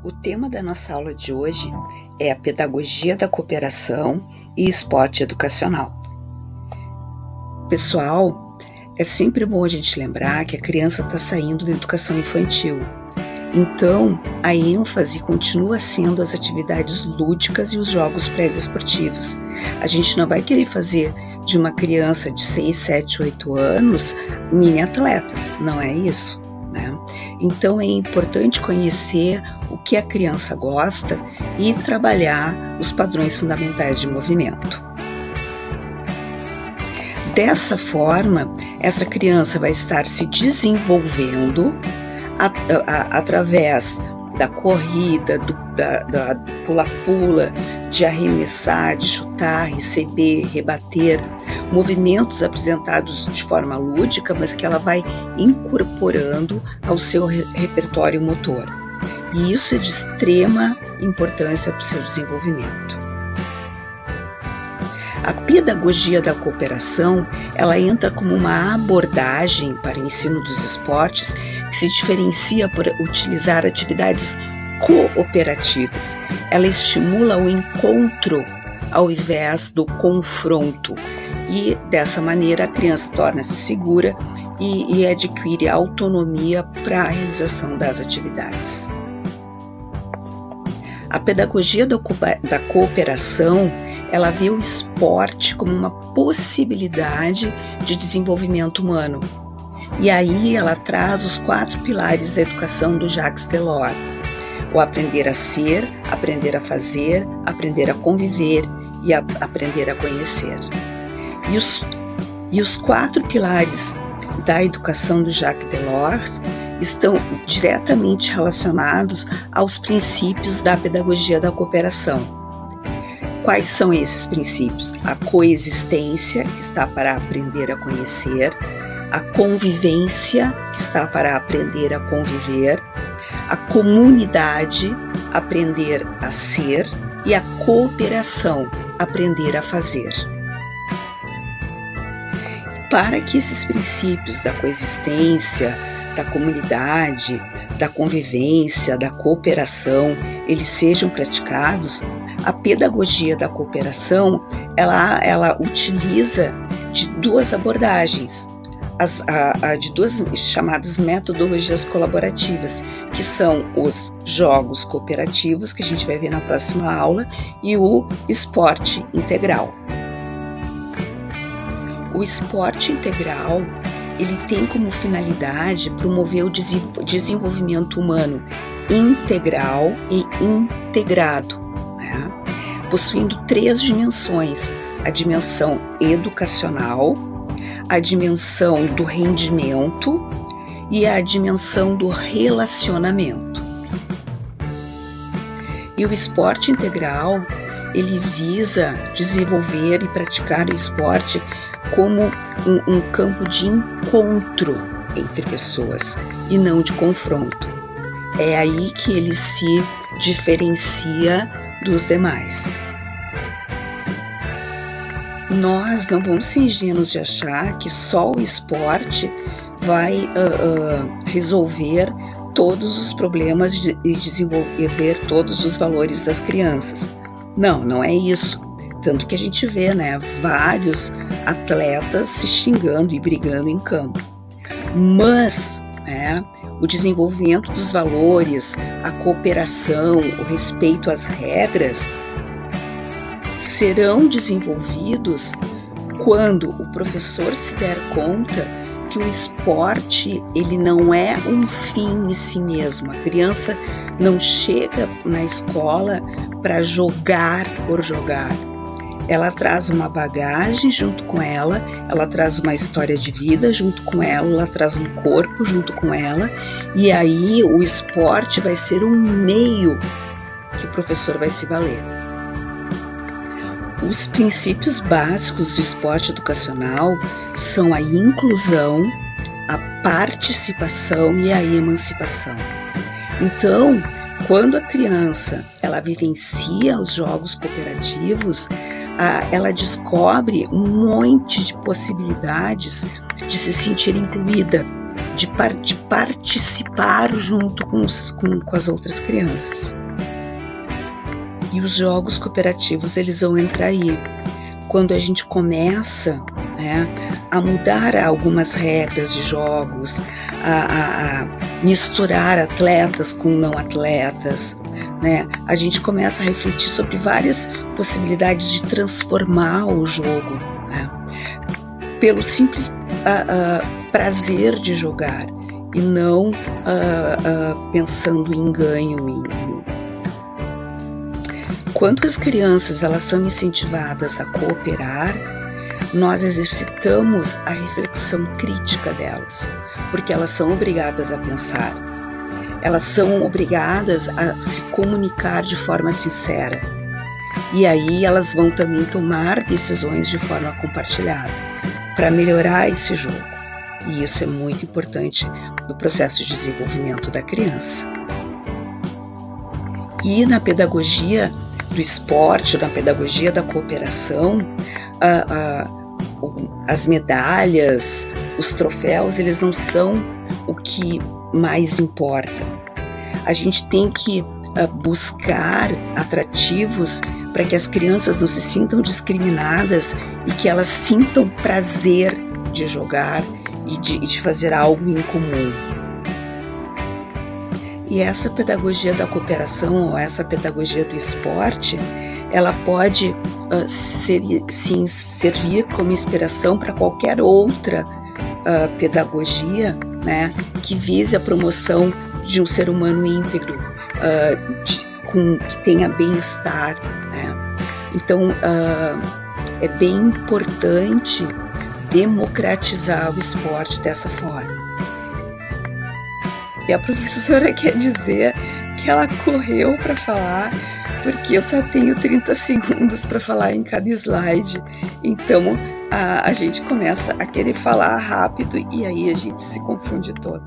O tema da nossa aula de hoje é a pedagogia da cooperação e esporte educacional. Pessoal, é sempre bom a gente lembrar que a criança está saindo da educação infantil. Então, a ênfase continua sendo as atividades lúdicas e os jogos pré-desportivos. A gente não vai querer fazer de uma criança de 6, 7, 8 anos mini atletas, não é isso, né? Então é importante conhecer o que a criança gosta e trabalhar os padrões fundamentais de movimento. Dessa forma, essa criança vai estar se desenvolvendo através da corrida, da pula-pula, de arremessar, de chutar, receber, rebater, movimentos apresentados de forma lúdica, mas que ela vai incorporando ao seu repertório motor. E isso é de extrema importância para o seu desenvolvimento. A pedagogia da cooperação, ela entra como uma abordagem para o ensino dos esportes que se diferencia por utilizar atividades cooperativas. Ela estimula o encontro ao invés do confronto e, dessa maneira, a criança torna-se segura e adquire autonomia para a realização das atividades. A pedagogia da cooperação, ela vê o esporte como uma possibilidade de desenvolvimento humano. E aí ela traz os 4 pilares da educação do Jacques Delors: o aprender a ser, aprender a fazer, aprender a conviver e aprender a conhecer. E os 4 pilares da educação do Jacques Delors estão diretamente relacionados aos princípios da pedagogia da cooperação. Quais são esses princípios? A coexistência, que está para aprender a conhecer, a convivência, que está para aprender a conviver, a comunidade, aprender a ser, e a cooperação, aprender a fazer. Para que esses princípios da coexistência, da comunidade, da convivência, da cooperação, eles sejam praticados, a pedagogia da cooperação, ela utiliza de 2 abordagens, de 2 chamadas metodologias colaborativas, que são os jogos cooperativos, que a gente vai ver na próxima aula, e o esporte integral. O esporte integral, ele tem como finalidade promover o desenvolvimento humano integral e integrado, né? Possuindo 3 dimensões: a dimensão educacional, a dimensão do rendimento e a dimensão do relacionamento. E o esporte integral, ele visa desenvolver e praticar o esporte como um campo de encontro entre pessoas e não de confronto. É aí que ele se diferencia dos demais. Nós não vamos ser ingênuos de achar que só o esporte vai resolver todos os problemas e desenvolver todos os valores das crianças. Não é isso. Tanto que a gente vê, né, vários atletas se xingando e brigando em campo. Mas, o desenvolvimento dos valores, a cooperação, o respeito às regras, serão desenvolvidos quando o professor se der conta que o esporte, ele não é um fim em si mesmo. A criança não chega na escola para jogar por jogar. Ela traz uma bagagem junto com ela traz uma história de vida junto com ela traz um corpo junto com ela, e aí o esporte vai ser um meio que o professor vai se valer. Os princípios básicos do esporte educacional são a inclusão, a participação e a emancipação. Então, quando a criança ela vivencia os jogos cooperativos, ela descobre um monte de possibilidades de se sentir incluída, de participar junto com as outras crianças. E os jogos cooperativos, eles vão entrar aí. Quando a gente começa, né, a mudar algumas regras de jogos, a misturar atletas com não atletas, né, a gente começa a refletir sobre várias possibilidades de transformar o jogo, né, pelo simples prazer de jogar e não pensando em ganho. Quando as crianças elas são incentivadas a cooperar, nós exercitamos a reflexão crítica delas, porque elas são obrigadas a pensar, elas são obrigadas a se comunicar de forma sincera, e aí elas vão também tomar decisões de forma compartilhada, para melhorar esse jogo, e isso é muito importante no processo de desenvolvimento da criança. E na pedagogia do esporte, na pedagogia da cooperação, as medalhas, os troféus, eles não são o que mais importa. A gente tem que buscar atrativos para que as crianças não se sintam discriminadas e que elas sintam prazer de jogar e de fazer algo em comum. E essa pedagogia da cooperação, ou essa pedagogia do esporte, ela pode servir como inspiração para qualquer outra pedagogia, né, que vise a promoção de um ser humano íntegro, que tenha bem-estar, né? Então, é bem importante democratizar o esporte dessa forma. E a professora quer dizer que ela correu para falar, porque eu só tenho 30 segundos para falar em cada slide. Então, a gente começa a querer falar rápido e aí a gente se confunde todo.